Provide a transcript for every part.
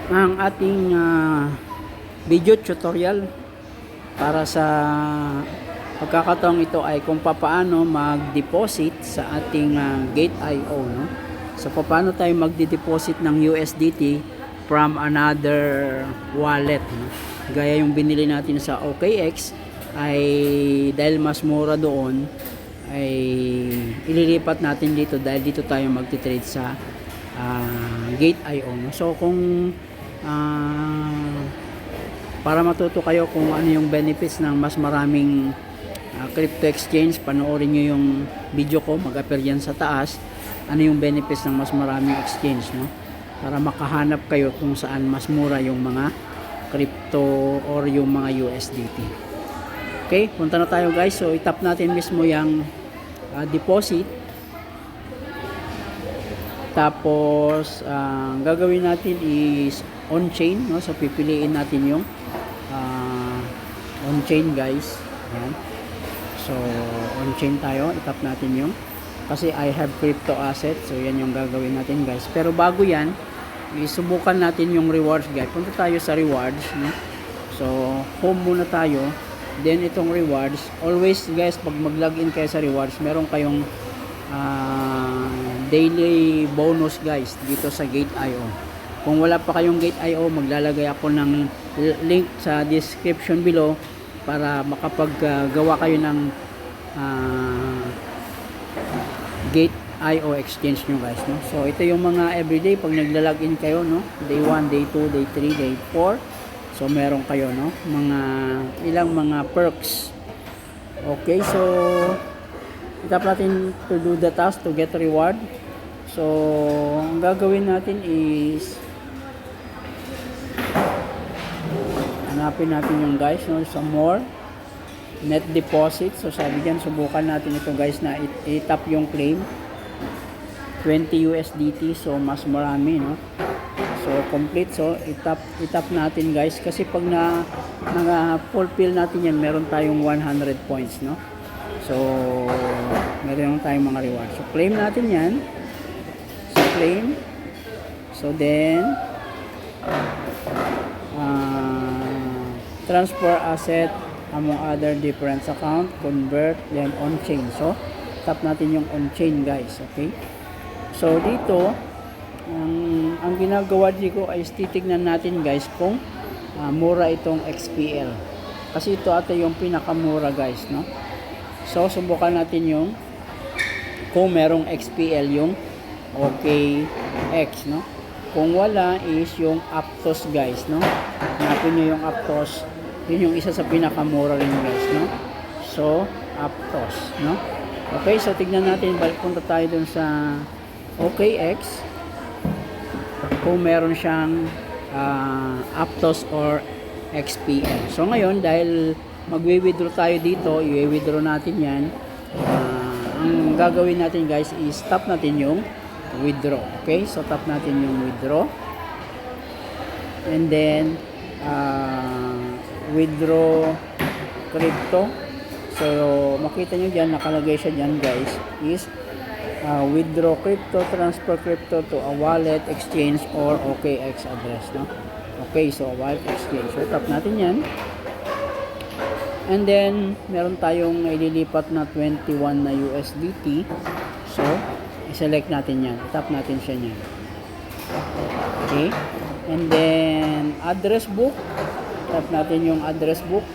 ang ating video tutorial para sa pagkakataong ito ay kung paano mag-deposit sa ating Gate.io, no? So paano tayo magde-deposit ng USDT from another wallet, no? Gaya yung binili natin sa OKX ay dahil mas mura doon ay ililipat natin dito dahil dito tayo magti-trade sa Gate.io, no? So kung para matuto kayo kung ano yung benefits ng mas maraming crypto exchange, panoorin nyo yung video ko, mag-appear yan sa taas, ano yung benefits ng mas maraming exchange, no? Para makahanap kayo kung saan mas mura yung mga crypto or yung mga USDT. Okay, punta na tayo guys. So itap natin mismo yung deposit. Tapos gagawin natin is on-chain, no? So pipiliin natin yung on-chain guys. Ayan. So on-chain tayo, itap natin yung kasi I have crypto asset. So yan yung gagawin natin guys. Pero bago yan, isubukan natin yung rewards guys. Punta tayo sa rewards, no? So home muna tayo. Then itong rewards, always guys pag mag-login kayo sa rewards, meron kayong daily bonus guys dito sa Gate.io. Kung wala pa kayong Gate.io, maglalagay ako ng link sa description below para makapaggawa kayo ng Gate.io exchange nyo guys, no? So ito yung mga everyday pag nagla-login kayo, no? Day 1, day 2, day 3, day 4. So meron kayo, no? Mga ilang mga perks. Okay, so itap natin to do the task to get reward. So ang gagawin natin is hanapin natin yung guys, no? Sa more net deposit. So sabi dyan, subukan natin ito guys na itap yung claim 20 USDT. So mas marami, no? So complete. So itap natin guys kasi pag na fulfill natin yan, meron tayong 100 points, no? So meron tayong mga reward. So claim natin yan. So claim. So then transfer asset among other different account, convert, then on-chain. So tap natin yung on-chain guys. Okay, so dito ang ginagawa dito ay titignan natin guys kung mura itong XPL kasi ito ata yung pinakamura guys, no? So subukan natin yung kung merong XPL yung OKX, no? Kung wala is yung Aptos guys, no? Hanapin nyo yung Aptos. Yun yung isa sa pinakamura rin guys, no? So Aptos, no? Okay, so tignan natin, balik punta tayo dun sa OKX kung meron siyang Aptos or XPL. So ngayon dahil magwi-withdraw tayo dito, i-withdraw natin yan. Ang gagawin natin guys is tap natin yung withdraw. Okay, so tap natin yung withdraw and then withdraw crypto. So makita nyo dyan, nakalagay siya dyan guys is withdraw crypto, transfer crypto to a wallet, exchange or OKX address, no? Okay, so wallet exchange. So tap natin yan and then meron tayong ililipat na 21 na USDT. So i-select natin yan, tap natin siya niyan. Okay, and then address book, tap natin yung address book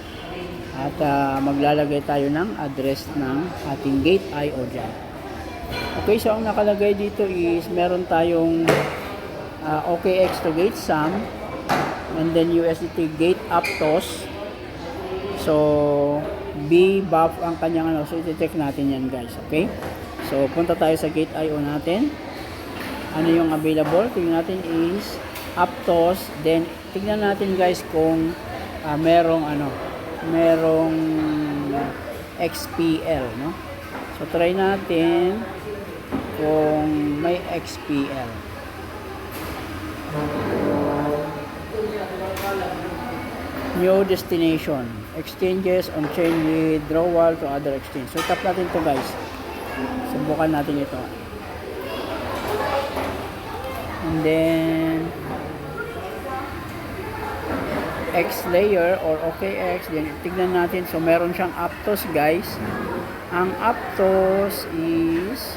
at maglalagay tayo ng address ng ating Gate.io dyan. Okay, so ang nakalagay dito is meron tayong OKX to Gate Sum and then USDT Gate Aptos. So B buff ang kanyang ano, so i-check natin yan guys. Okay, so punta tayo sa Gate.io natin, ano yung available. Tingnan natin is Aptos, then tingnan natin guys kung merong XPL, no? So try natin kung may XPL. New destination, exchanges on chain withdrawal to other exchange. So tap natin to guys, subukan natin ito and then X layer or OKX. Then tignan natin. So meron siyang Aptos guys. Ang Aptos is,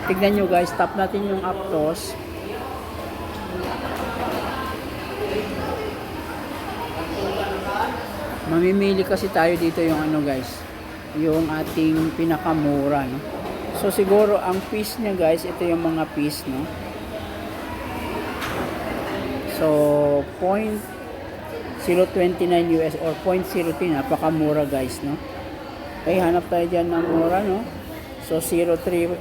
tignan nyo guys, tap natin yung Aptos. Mamimili kasi tayo dito yung ano guys, yung ating pinakamura, no? So siguro ang piece niya guys, ito yung mga piece, no? So 0.029 US or 0.03, napakamura guys, no? Okay, hanap tayo dyan ng mura, no? So 0.3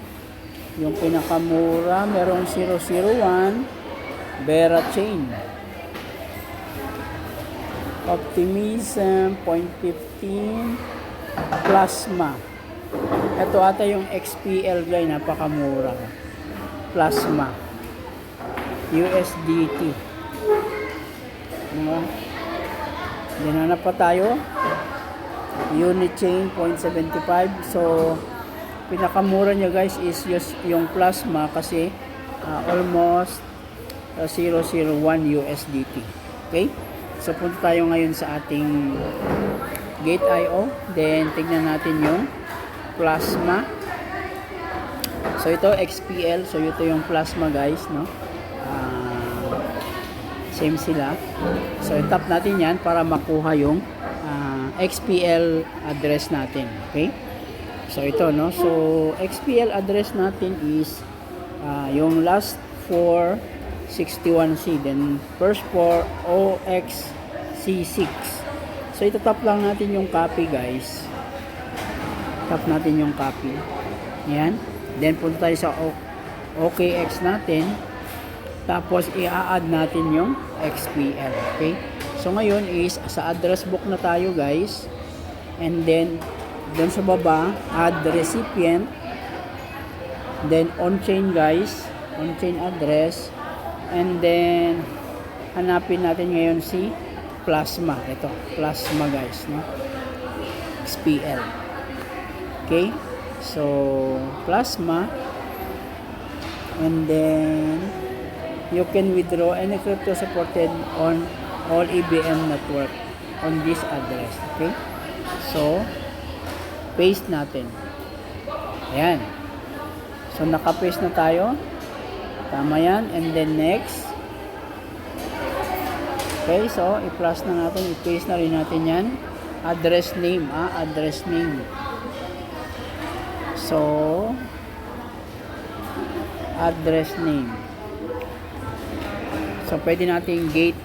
yung pinakamura. Merong 0.01 Vera Chain, Optimism 0.15 Plasma. Ito ata yung XPL guys, napakamura. Plasma USDT, no? Dinanap pa tayo. Unichain 0.75. So pinakamura niya guys is yung Plasma kasi almost 0.01 USDT. Okay, so punta tayo ngayon sa ating Gate.io, then tignan natin yung Plasma. So ito XPL, so ito yung Plasma guys, no? Same sila. So tap natin yan para makuha yung XPL address natin. Okay, so ito, no? So XPL address natin is yung last 4 61C, then first 4 OXC6. So ito tap lang natin yung copy guys. Tap natin yung copy. Yan. Then punta tayo sa OKX natin. Tapos i-add natin yung XPL. Okay? So ngayon is sa address book na tayo guys. And then doon sa baba, add the recipient. Then on-chain guys, on-chain address. And then hanapin natin ngayon si Plasma. Ito, Plasma guys, no? XPL. Okay? So Plasma. And then you can withdraw any crypto supported on all EVM network on this address. Okay, so paste natin. Ayan, so naka-paste na tayo, tama yan. And then next. Okay, so i-plus na natin, i-paste na rin natin yan. Address name, address name. So address name, so pwede natin gate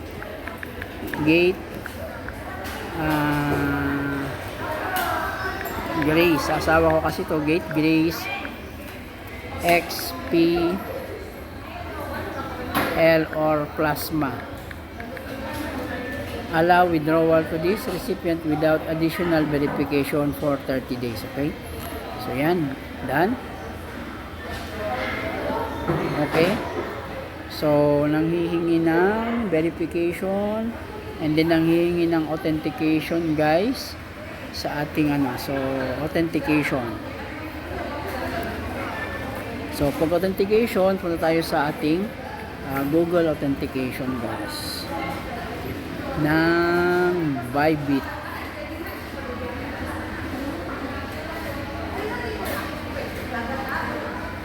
Grace, asawa ko kasi to, Gate Grace XPL or Plasma. Allow withdrawal to this recipient without additional verification for 30 days. Okay, so yan, done. Okay, so nanghihingi ng verification and then nanghihingi ng authentication guys sa ating so authentication. So pag authentication, punta tayo sa ating Google authentication guys ng Bybit.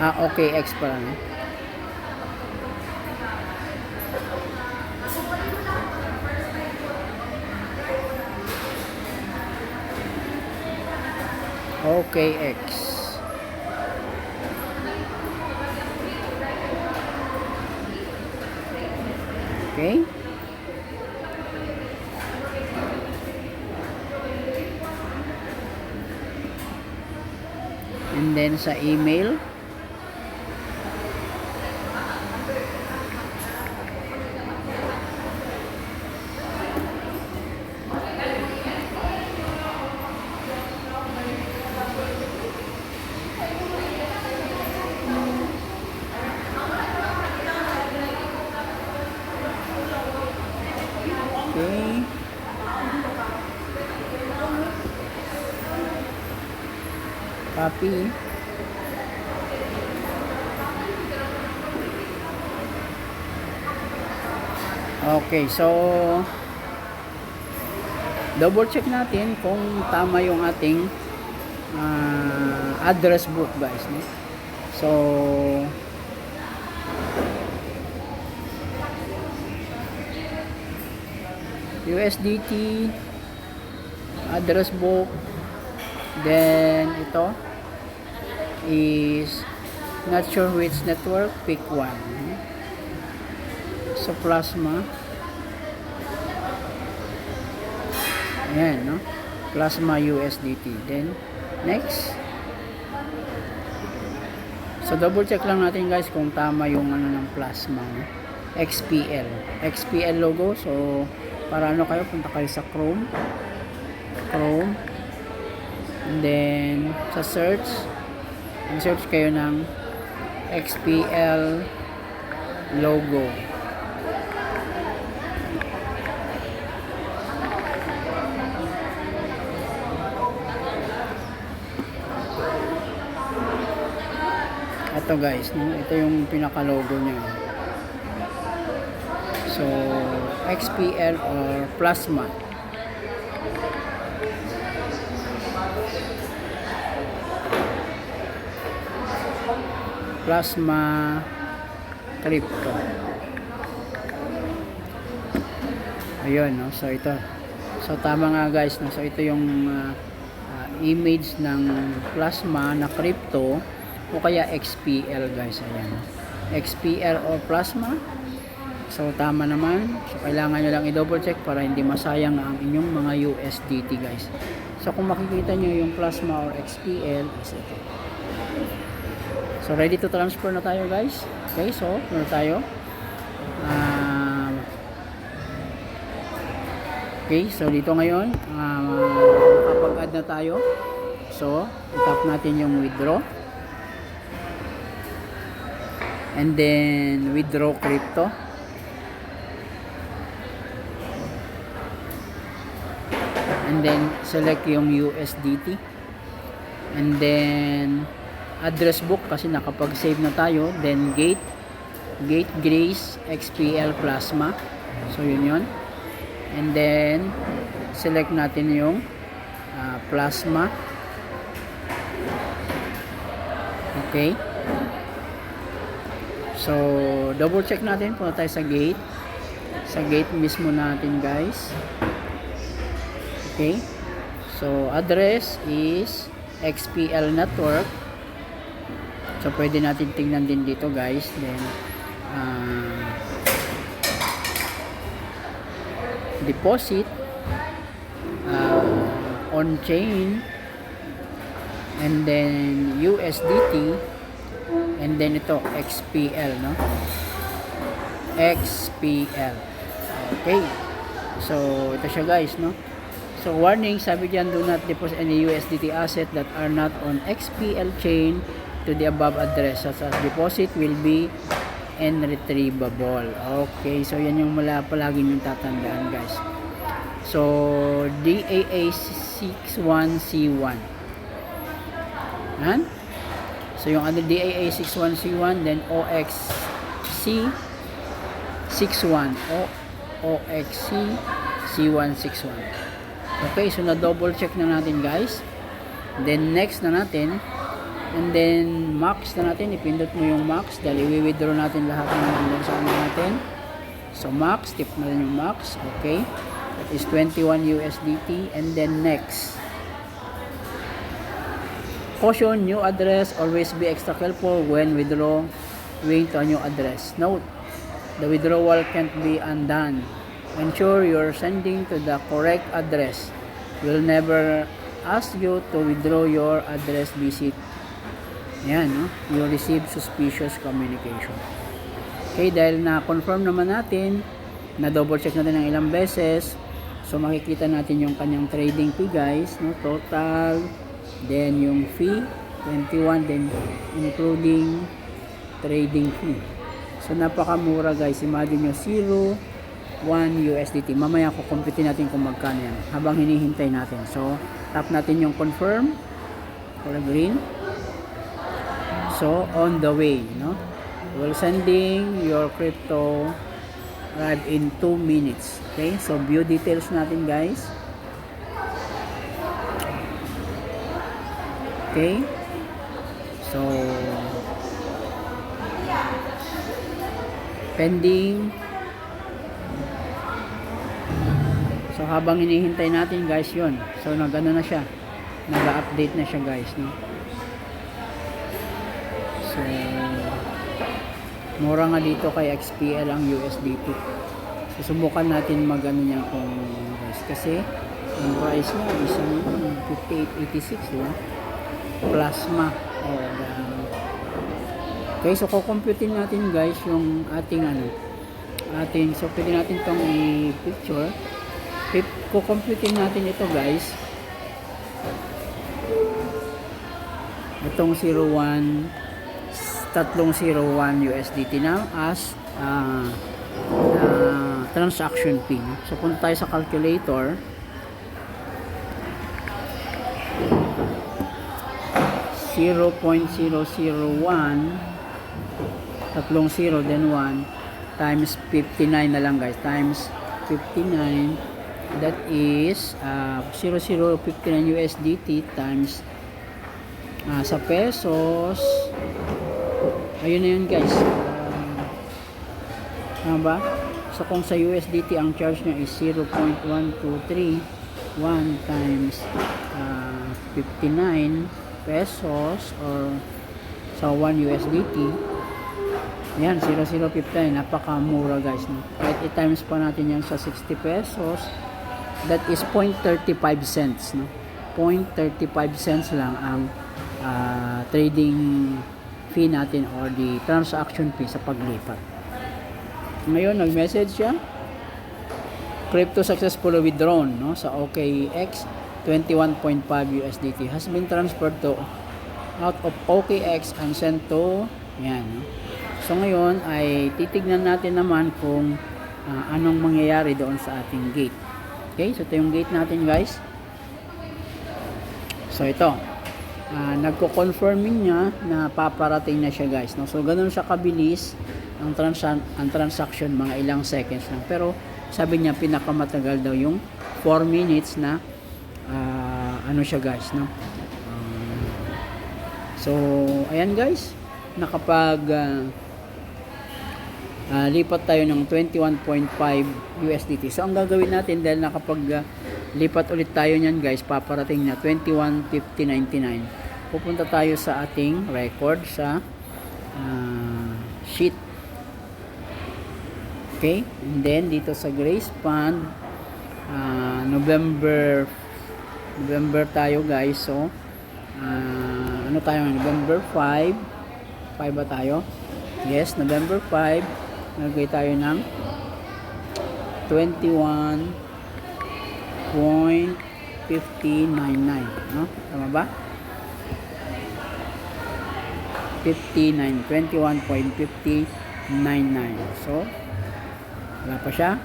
OKX pa lang. OKX. Okay. And then sa email, okay. Copy. Okay, so double check natin kung tama yung ating address book guys, no? So USDT address book, then ito is not sure which network, pick one. So Plasma, ayan, no? Plasma USDT. Then next, so double check lang natin guys kung tama yung ano ng Plasma, no? XPL logo. So para ano kayo, punta kayo sa Chrome, and then sa search kayo ng XPL logo. Ito guys, no? Ito yung pinaka logo niya. So XPL or Plasma. Plasma Crypto. Ayun, no? So ito. So tama nga guys, no? So ito yung image ng Plasma na crypto o kaya XPL guys. Ayan. XPL or Plasma. So tama naman. So kailangan nyo lang i-double check para hindi masayang ang inyong mga USDT guys. So kung makikita nyo yung Plasma or XPL is ito. So ready to transfer na tayo guys. Okay, so ano tayo? Okay, so dito ngayon nakapag-add na tayo. So i-tap natin yung withdraw. And then withdraw crypto. And then select yung USDT. And then address book kasi nakapag-save na tayo. Then Grace XPL Plasma. So yun. And then select natin yung Plasma. Okay. So double check natin. Punta tayo sa gate. Sa gate mismo natin guys. Okay. So address is XPL network. So pwede natin tingnan din dito guys. Then deposit on chain, and then USDT, and then ito XPL, no? XPL. Okay. So ito siya guys, no? So warning, sabi diyan, do not deposit any USDT asset that are not on XPL chain to the above address, such as deposit will be unretrievable. Okay, so yan yung palagi yung tatandaan guys. So DAA 61C1. Yan. So yung other DAA 61C1, then OXC 61 OXC C161. Okay, so na double check na natin guys. Then next na natin. And then max na natin, ipindot mo yung max dahil i-withdraw natin lahat ng nandun sa ano natin. So max, tip na rin yung max. Okay, that is 21 USDT. And then next, caution, new address, always be extra careful when withdrawing to a new address. Note, the withdrawal can't be undone. Ensure you're sending to the correct address. We'll never ask you to withdraw your address visit. Yan, no? You receive suspicious communication. Okay, dahil na-confirm naman natin, na-double check natin ng ilang beses, so makikita natin yung kanyang trading fee guys, no? Total, then yung fee, 21, then including trading fee. So napakamura guys, imagine nyo, 0.1 USDT. Mamaya kukumpitin natin kung magkano yan, habang hinihintay natin. So, tap natin yung confirm, color green. So on the way, no? We're sending your crypto arrive in 2 minutes. Okay, so view details natin guys. Okay? So, pending. So, habang hinihintay natin guys, yun. So, nag-ano na siya. Nag-update na siya guys, no? So, mura nga dito kay XPL ang USDT. So, subukan natin mag-ano niya kung guys. Kasi, ang price niya is 58.86, diba? Plasma. Okay, so kukumputin natin guys yung ating so pwede natin itong i-picture. Kukumputin natin ito guys. Itong 301 USDT na as transaction fee. So punta tayo sa calculator. 0.001 30 then 1 times 59 na lang guys, times 59, that is 0059 USDT times sa pesos, ayun na yun guys. Tama ba? So kung sa USDT ang charge niya is 0.1231 times 59 pesos or sa 1 USDT, yan 0059, napakamura guys, no? Kahit i-times pa natin yan sa 60 pesos, that is 0.35 cents, no? 0.35 cents lang ang trading fee natin or the transaction fee sa paglipat. Ngayon nag-message siya, crypto successfully withdrawn, no, sa OKX 21.5 USDT has been transferred to out of OKX and sent to, yan, no? So ngayon ay titignan natin naman kung anong mangyayari doon sa ating gate. Okay, so ito yung gate natin guys. So ito, nagko-confirming niya na paparating na siya guys, no? So ganoon siya kabilis ang transaction, mga ilang seconds lang. Pero sabi niya pinakamatagal daw yung 4 minutes na ano siya guys, no? So ayan guys, nakapag lipat tayo ng 21.5 USDT. So ang gagawin natin, dahil nakapag lipat ulit tayo niyan guys, paparating na 21.50.99. Pupunta tayo sa ating record sa sheet. Okay, and then dito sa Grace Fund, November tayo guys. So ano tayo, November 5 ba tayo? Yes, November 5. Nagay tayo ng 21.5099, no? Tama ba? 21.5099. So wala pa siya.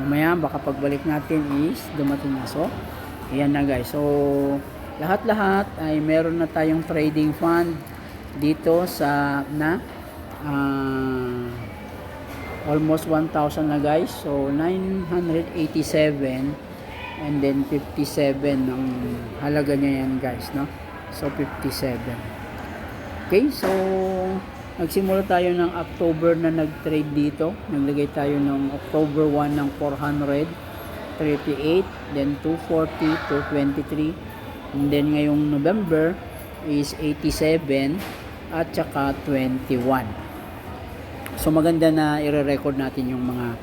Mamaya baka pagbalik natin is dumating na. So ayan na guys. So lahat-lahat ay meron na tayong trading fund dito sa almost 1,000 na guys. So 987 and then 57 ang halaga niya yan guys, no? So 57. Okay, so nagsimula tayo ng October na nag-trade dito. Naglagay tayo ng October 1 ng 438, then 240, 223, and then ngayong November is 87 at saka 21. So maganda na i-record natin yung mga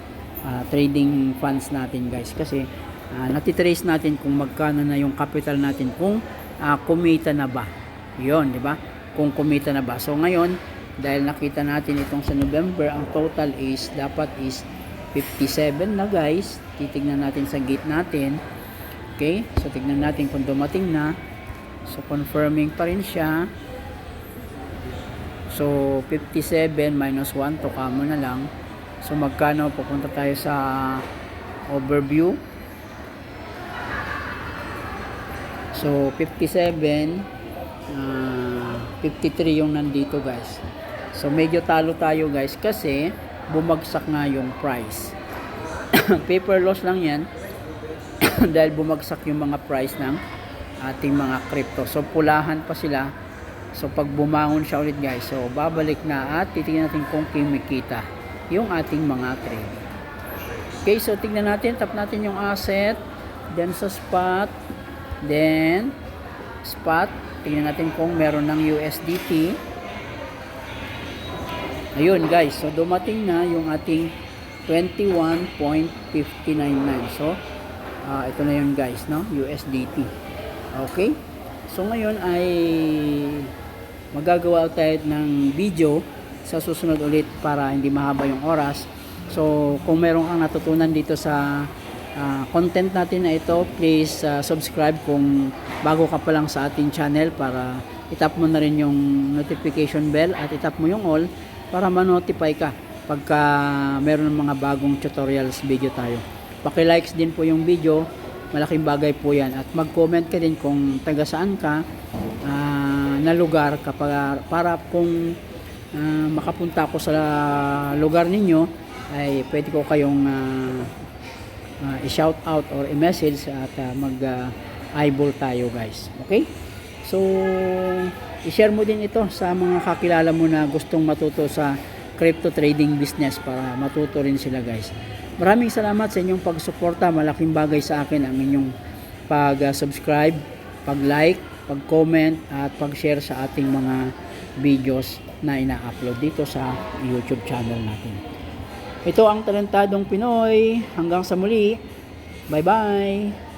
trading funds natin guys, kasi natitrace natin kung magkano na yung capital natin, kung kumita na ba yun, di ba? Kung kumita na ba. So ngayon, dahil nakita natin itong sa November, ang total is dapat is 57 na guys. Titignan natin sa gate natin. Okay, so tignan natin kung dumating na. So confirming pa rin siya. So 57 minus 1 to kamo na lang. So magkano? Pupunta tayo sa overview. So 57, 53 yung nandito guys. So medyo talo tayo guys kasi bumagsak nga yung price. Paper loss lang yan dahil bumagsak yung mga price ng ating mga crypto. So pulahan pa sila. So pag bumangon siya ulit guys, so babalik na at titingnan natin kung kumikita yung ating mga trade. Okay, so tingnan natin, tap natin yung asset, then sa spot, then spot, tingnan natin kung meron ng USDT. Ayun guys, so dumating na yung ating 21.599. So ito na yun guys, no? USDT. Okay, so ngayon ay magagawa tayo ng video sa susunod ulit para hindi mahaba yung oras. So kung meron kang natutunan dito sa content natin na ito, please subscribe kung bago ka pa lang sa ating channel, para itap mo na rin yung notification bell at itap mo yung all para ma-notify ka pagka meron ng mga bagong tutorials video tayo. Paki-likes din po yung video, malaking bagay po yan, at mag-comment ka din kung taga saan ka na lugar, para kung makapunta ako sa lugar ninyo ay pwede ko kayong i-shout out or i-message at mag-eyeball tayo guys. Okay, so i-share mo din ito sa mga kakilala mo na gustong matuto sa crypto trading business para matuto rin sila guys. Maraming salamat sa inyong pagsuporta, malaking bagay sa akin ang inyong pag-subscribe, pag-like, pag-comment at pag-share sa ating mga videos na ina-upload dito sa YouTube channel natin. Ito ang Talentadong Pinoy. Hanggang sa muli. Bye-bye!